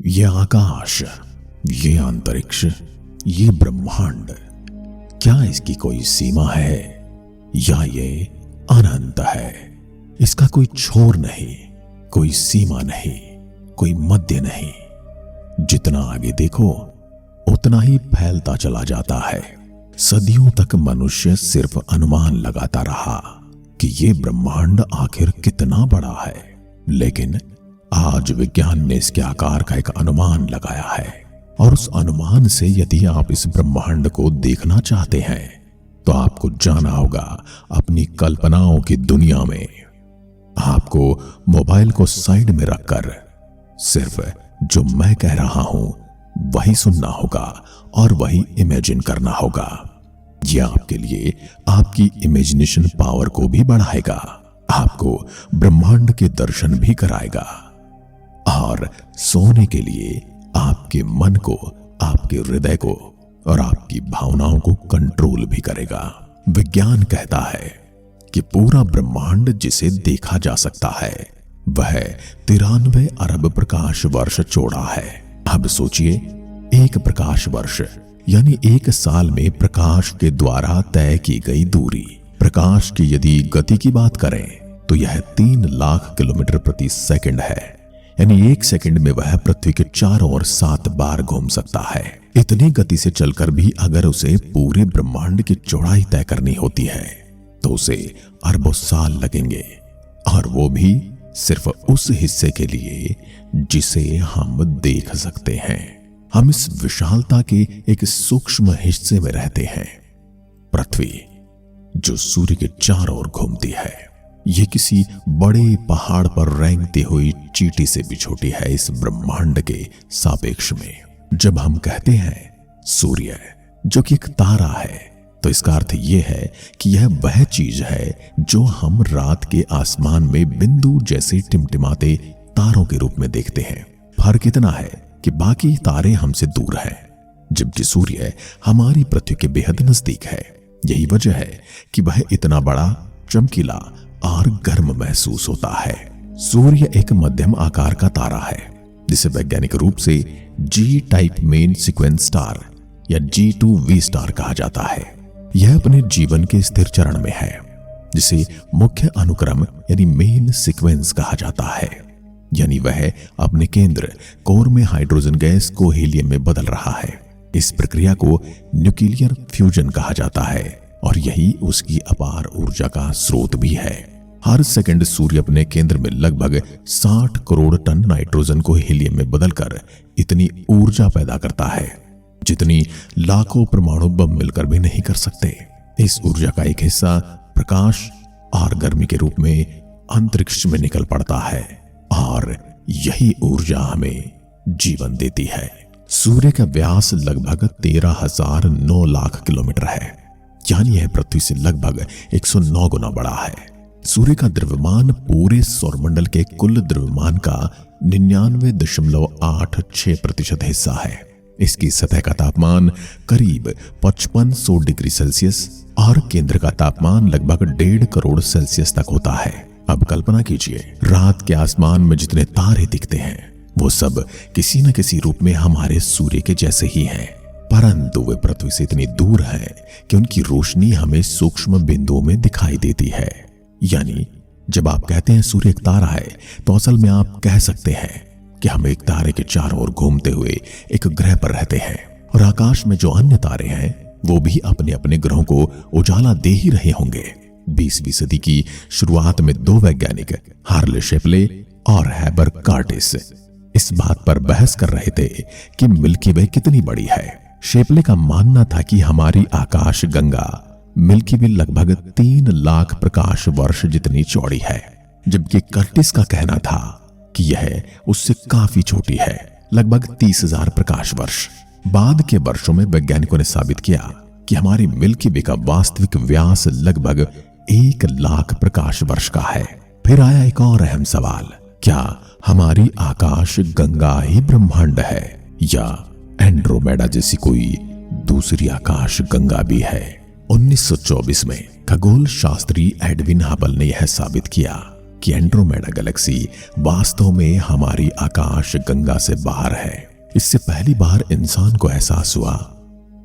ये आकाश, ये अंतरिक्ष, ये ब्रह्मांड, क्या इसकी कोई सीमा है या ये अनंत है? इसका कोई छोर नहीं, कोई सीमा नहीं, कोई मध्य नहीं। जितना आगे देखो उतना ही फैलता चला जाता है। सदियों तक मनुष्य सिर्फ अनुमान लगाता रहा कि ये ब्रह्मांड आखिर कितना बड़ा है, लेकिन आज विज्ञान ने इसके आकार का एक अनुमान लगाया है। और उस अनुमान से यदि आप इस ब्रह्मांड को देखना चाहते हैं तो आपको जाना होगा अपनी कल्पनाओं की दुनिया में। आपको मोबाइल को साइड में रखकर सिर्फ जो मैं कह रहा हूं वही सुनना होगा और वही इमेजिन करना होगा। यह आपके लिए आपकी इमेजिनेशन पावर को भी बढ़ाएगा, आपको ब्रह्मांड के दर्शन भी कराएगा और सोने के लिए आपके मन को, आपके हृदय को और आपकी भावनाओं को कंट्रोल भी करेगा। विज्ञान कहता है कि पूरा ब्रह्मांड जिसे देखा जा सकता है वह 93 अरब प्रकाश वर्ष चौड़ा है। अब सोचिए, एक प्रकाश वर्ष यानी एक साल में प्रकाश के द्वारा तय की गई दूरी। प्रकाश की यदि गति की बात करें तो यह 3 लाख किलोमीटर प्रति सेकंड है, यानी एक सेकंड में वह पृथ्वी के चारों ओर 7 बार घूम सकता है। इतनी गति से चलकर भी अगर उसे पूरे ब्रह्मांड की चौड़ाई तय करनी होती है तो उसे अरबों साल लगेंगे, और वो भी सिर्फ उस हिस्से के लिए जिसे हम देख सकते हैं। हम इस विशालता के एक सूक्ष्म हिस्से में रहते हैं। पृथ्वी जो सूर्य के चारों ओर घूमती है, ये किसी बड़े पहाड़ पर रेंगती हुई चींटी से भी छोटी है इस ब्रह्मांड के सापेक्ष में। जब हम कहते हैं सूर्य जो कि एक तारा है, तो इसका अर्थ यह है कि यह वह चीज है जो हम रात के आसमान में बिंदु जैसे टिमटिमाते तारों के रूप में देखते हैं। फर्क इतना है कि बाकी तारे हमसे दूर हैं, जबकि सूर्य हमारी पृथ्वी के बेहद नजदीक है। यही वजह है कि वह इतना बड़ा, चमकीला और गर्म महसूस होता है। सूर्य एक मध्यम आकार का तारा है जिसे वैज्ञानिक रूप से जी टाइप मेन सीक्वेंस स्टार या G2V स्टार कहा जाता है। यह अपने जीवन के स्थिर चरण में है, जिसे मुख्य अनुक्रम यानी मेन सीक्वेंस कहा जाता है। यानी वह अपने केंद्र कोर में हाइड्रोजन गैस को हीलियम में बदल रहा है। इस प्रक्रिया को न्यूक्लियर फ्यूजन कहा जाता है और यही उसकी अपार ऊर्जा का स्रोत भी है। हर सेकंड सूर्य अपने केंद्र में लगभग 60 करोड़ टन नाइट्रोजन को हीलियम में बदलकर इतनी ऊर्जा पैदा करता है जितनी लाखों परमाणु बम मिलकर भी नहीं कर सकते। इस ऊर्जा का एक हिस्सा प्रकाश और गर्मी के रूप में अंतरिक्ष में निकल पड़ता है और यही ऊर्जा हमें जीवन देती है। सूर्य का व्यास लगभग 13,009 लाख किलोमीटर है, यानी यह पृथ्वी से लगभग 109 गुना बड़ा है। सूर्य का द्रव्यमान पूरे सौरमंडल के कुल द्रव्यमान का 99.86% हिस्सा है। इसकी सतह का तापमान करीब 5500 डिग्री सेल्सियस और केंद्र का तापमान लगभग 1.5 करोड़ सेल्सियस तक होता है। अब कल्पना कीजिए, रात के आसमान में जितने तारे दिखते हैं वो सब किसी न किसी रूप में हमारे सूर्य के जैसे ही हैं, परंतु वे पृथ्वी से इतनी दूर हैं कि उनकी रोशनी हमें सूक्ष्म बिंदुओं में दिखाई देती है। यानी जब आप कहते हैं सूर्य एक तारा है, तो असल में आप कह सकते हैं कि हम एक तारे के चारों ओर घूमते हुए एक ग्रह पर रहते हैं, और आकाश में जो अन्य तारे हैं वो भी अपने अपने ग्रहों को उजाला दे ही रहे होंगे। 20वीं सदी की शुरुआत में 2 वैज्ञानिक हार्ले शेपले और हैबर कार्टिस इस बात पर बहस कर रहे थे कि मिल्की वे कितनी बड़ी है। शेपले का मानना था कि हमारी आकाश गंगा मिल्की वे लगभग 3 लाख प्रकाश वर्ष जितनी चौड़ी है, जबकि कर्टिस का कहना था कि यह उससे काफी छोटी है, लगभग 30,000 प्रकाश वर्ष। बाद के वर्षों में वैज्ञानिकों ने साबित किया कि हमारी मिल्की वे का वास्तविक व्यास लगभग 1 लाख प्रकाश वर्ष का है। फिर आया एक और अहम सवाल, क्या हमारी आकाश गंगा ही ब्रह्मांड है या एंड्रोमेडा जैसी कोई दूसरी आकाश गंगा भी है? 1924 में खगोल शास्त्री एडविन हबल ने यह साबित किया कि एंड्रोमेडा गैलेक्सी वास्तव में हमारी आकाश गंगा से बाहर है। इससे पहली बार इंसान को एहसास हुआ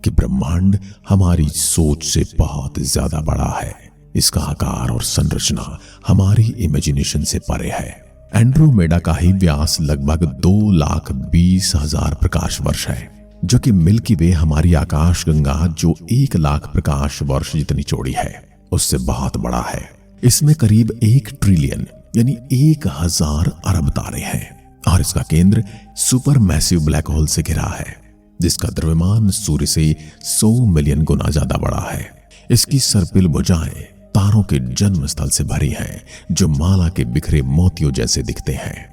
कि ब्रह्मांड हमारी सोच से बहुत ज्यादा बड़ा है। इसका आकार और संरचना हमारी इमेजिनेशन से परे है। एंड्रोमेडा का ही व्यास लगभग 2,20,000 प्रकाश वर्ष है, जो कि मिल्की वे हमारी आकाश गंगा जो 1,00,000 प्रकाश वर्ष जितनी चौड़ी है उससे बहुत बड़ा है। इसमें करीब 1 ट्रिलियन यानी 1,000 अरब तारे हैं और इसका केंद्र सुपर मैसिव ब्लैक होल से घिरा है, जिसका द्रव्यमान सूर्य से 100 मिलियन गुना ज्यादा बड़ा है। इसकी सर्पिल भुजाएं तारों के जन्म स्थल से भरी हैं, जो माला के बिखरे मोतियों जैसे दिखते हैं।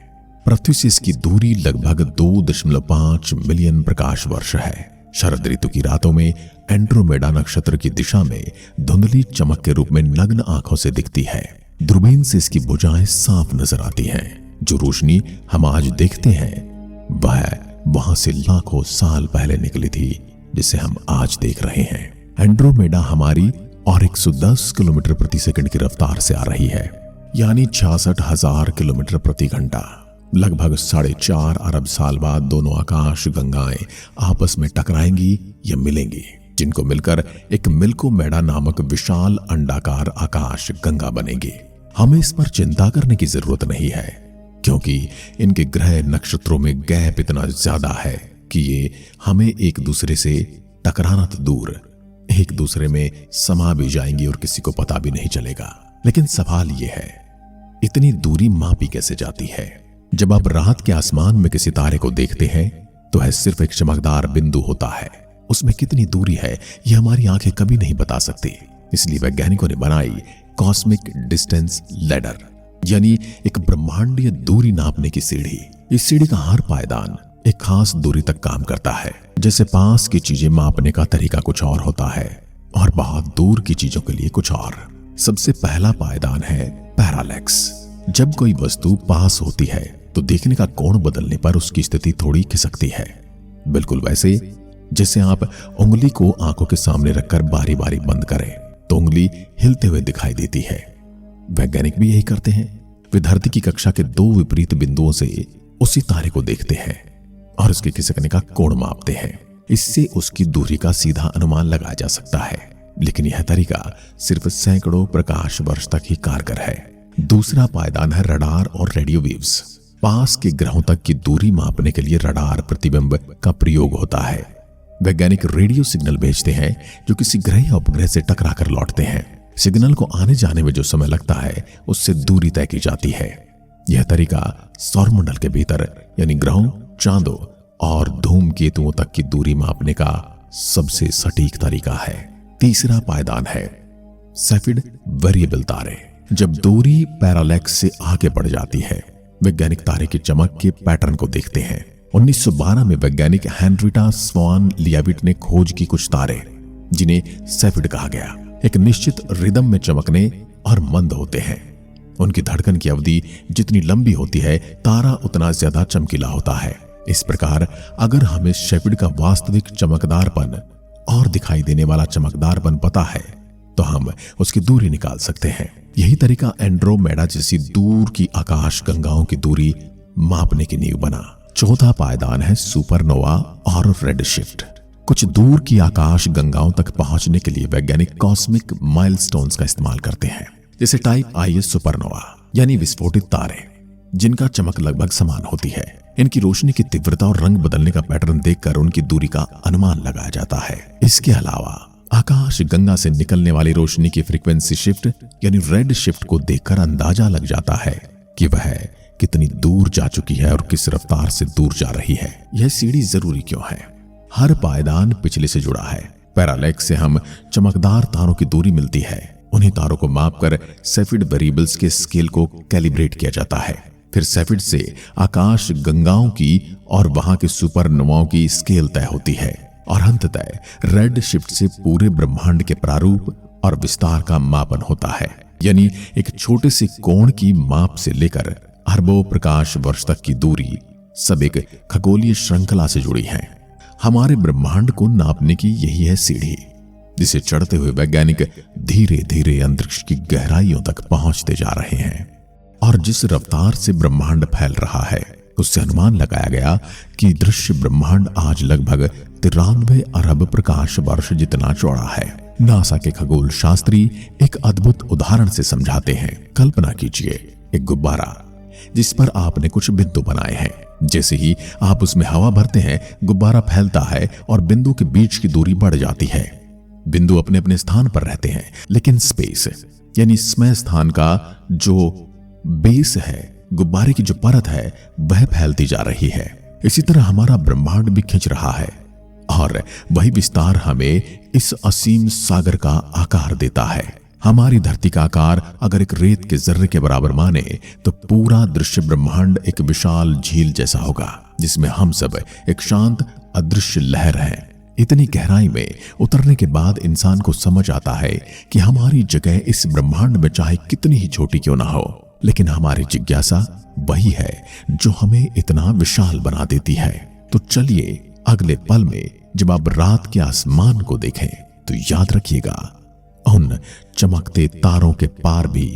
पृथ्वी से इसकी दूरी लगभग 2.5 मिलियन प्रकाश वर्ष है। शरद ऋतु की रातों में एंड्रोमेडा नक्षत्र की दिशा में धुंधली चमक के रूप में नग्न आंखों से दिखती है। दूरबीन से इसकी भुजाएं साफ नजर आती हैं। जो रोशनी हम आज देखते हैं वह वहां से लाखों साल पहले निकली थी, जिसे हम आज देख रहे हैं। एंड्रोमेडा हमारी और 110 किलोमीटर प्रति सेकंड की रफ्तार से आ रही है, यानी 66,000 किलोमीटर प्रति घंटा। लगभग 4.5 अरब साल बाद दोनों आकाश गंगाएं आपस में टकराएंगी या मिलेंगी, जिनको मिलकर एक मिल्कोमेडा नामक विशाल अंडाकार आकाश गंगा बनेगी। हमें इस पर चिंता करने की जरूरत नहीं है, क्योंकि इनके ग्रह नक्षत्रों में गैप इतना ज्यादा है कि ये हमें एक दूसरे से टकराना तो दूर, एक दूसरे में समा भी जाएंगी और किसी को पता भी नहीं चलेगा। लेकिन सवाल यह है, इतनी दूरी मापी कैसे जाती है? जब आप रात के आसमान में किसी तारे को देखते हैं तो वह सिर्फ एक चमकदार बिंदु होता है। उसमें कितनी दूरी है यह हमारी आंखें कभी नहीं बता सकती। इसलिए वैज्ञानिकों ने बनाई कॉस्मिक डिस्टेंस लैडर, यानी एक ब्रह्मांडीय दूरी नापने की सीढ़ी। इस सीढ़ी का हर पायदान एक खास दूरी तक काम करता है। जैसे पास की चीजें मापने का तरीका कुछ और होता है और बहुत दूर की चीजों के लिए कुछ और। सबसे पहला पायदान है पैरालैक्स। जब कोई वस्तु पास होती है तो देखने का कोण बदलने पर उसकी स्थिति थोड़ी खिसकती है, बिल्कुल वैसे जैसे आप उंगली को आंखों के सामने रखकर बारी बारी बंद करें तो उंगली हिलते हुए दिखाई देती है। वैज्ञानिक भी यही करते हैं। वे धरती की कक्षा के 2 विपरीत बिंदुओं से उसी तारे को देखते हैं और उसके खिसकने का कोण मापते हैं। इससे उसकी दूरी का सीधा अनुमान लगाया जा सकता है, लेकिन यह तरीका सिर्फ सैकड़ों प्रकाश वर्ष तक ही कारगर है। दूसरा पायदान है रडार और रेडियो वेव्स। पास के ग्रहों तक की दूरी मापने के लिए रडार प्रतिबिंब का प्रयोग होता है। वैज्ञानिक रेडियो सिग्नल भेजते हैं जो किसी ग्रह या उपग्रह से टकरा कर लौटते हैं। सिग्नल को आने जाने में जो समय लगता है उससे दूरी तय की जाती है। यह तरीका सौरमंडल के भीतर यानी ग्रहों, चांदों और धूमकेतुओं तक की दूरी मापने का सबसे सटीक तरीका है। तीसरा पायदान है सेफिड वेरिएबल तारे। जब दूरी पैरालैक्स से आगे बढ़ जाती है, वैज्ञानिक तारे की चमक के पैटर्न को देखते हैं। 1912 में वैज्ञानिक हेनरिटा स्वान लियाविट ने खोज की कुछ तारे, जिन्हें सेफिड कहा गया, एक निश्चित रिदम में चमकने और मंद होते हैं। उनकी धड़कन की अवधि जितनी लंबी होती है, तारा उतना ज्यादा चमकीला होता है। इस प्रकार अगर हमें सेफिड का वास्तविक चमकदारपन और दिखाई देने वाला चमकदारपन पता है तो हम उसकी दूरी निकाल सकते हैं। यही तरीका एंड्रोमेडा जैसी दूर की आकाश गंगाओं की दूरी मापने की नींव बना। चौथा पायदान है सुपरनोवा और रेड शिफ्ट। कुछ दूर की आकाश गंगाओं तक पहुंचने के लिए वैज्ञानिक कॉस्मिक माइलस्टोन्स का इस्तेमाल करते हैं, जैसे टाइप IS सुपरनोवा यानी विस्फोटित तारे, जिनका चमक लगभग समान होती है। इनकी रोशनी की तीव्रता और रंग बदलने का पैटर्न देखकर उनकी दूरी का अनुमान लगाया जाता है। इसके अलावा आकाश गंगा से निकलने वाली रोशनी की फ्रीक्वेंसी शिफ्ट यानी रेड शिफ्ट को देखकर अंदाजा लग जाता है कि वह कितनी दूर जा चुकी है और किस रफ्तार से दूर जा रही है। यह सीढ़ी जरूरी क्यों है? हर पायदान पिछले से जुड़ा है। पैरालैक्स से हम चमकदार तारों की दूरी मिलती है। उन्हीं तारों को मापकर सेफिड वेरिएबल्स के स्केल को कैलिब्रेट किया जाता है। फिर सेफिड से आकाश गंगाओं की और वहां के सुपरनोवाओं की स्केल तय होती है और अंततः रेड शिफ्ट से पूरे ब्रह्मांड के प्रारूप और विस्तार का मापन होता है। यानी एक छोटे से कोण की माप से लेकर अरबों प्रकाश वर्ष तक की दूरी सब एक खगोलीय श्रृंखला से जुड़ी है। हमारे ब्रह्मांड को नापने की यही है सीढ़ी, जिसे चढ़ते हुए वैज्ञानिक धीरे धीरे अंतरिक्ष की गहराइयों तक पहुंचते जा रहे हैं। और जिस रफ्तार से ब्रह्मांड फैल रहा है उससे अनुमान लगाया गया कि दृश्य ब्रह्मांड आज लगभग 93 अरब प्रकाश वर्ष जितना चौड़ा है। नासा के खगोल शास्त्री एक अद्भुत उदाहरण से समझाते हैं। कल्पना कीजिए एक गुब्बारा जिस पर आपने कुछ बिंदु बनाए हैं। जैसे ही आप उसमें हवा भरते हैं गुब्बारा फैलता है और बिंदु के बीच की दूरी बढ़ जाती है। बिंदु अपने अपने स्थान पर रहते हैं, लेकिन स्पेस यानी समय स्थान का जो बेस है, गुब्बारे की जो परत है, वह फैलती जा रही है। इसी तरह हमारा ब्रह्मांड भी खिंच रहा है और वही विस्तार हमें इस असीम सागर का आकार देता है। हमारी धरती का आकार अगर एक रेत के जर्रे के बराबर माने तो पूरा दृश्य ब्रह्मांड एक विशाल झील जैसा होगा जिसमें हम सब एक शांत अदृश्य लहर हैं। इतनी गहराई में उतरने के बाद इंसान को समझ आता है कि हमारी जगह इस ब्रह्मांड में चाहे कितनी ही छोटी क्यों ना हो, लेकिन हमारी जिज्ञासा वही है जो हमें इतना विशाल बना देती है। तो चलिए अगले पल में जब आप रात के आसमान को देखें तो याद रखिएगा उन चमकते तारों के पार भी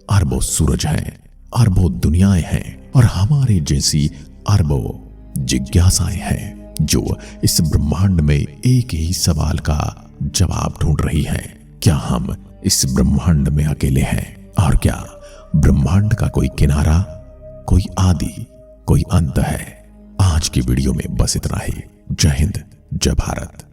अरबों सूरज हैं, अरबों दुनियाएं हैं और हमारे जैसी अरबों जिज्ञासाएं हैं जो इस ब्रह्मांड में एक ही सवाल का जवाब ढूंढ रही हैं। क्या हम इस ब्रह्मांड में अकेले हैं और क्या ब्रह्मांड का कोई किनारा, कोई आदि, कोई अंत है? आज की वीडियो में बस इतना ही। जय हिंद, जय भारत।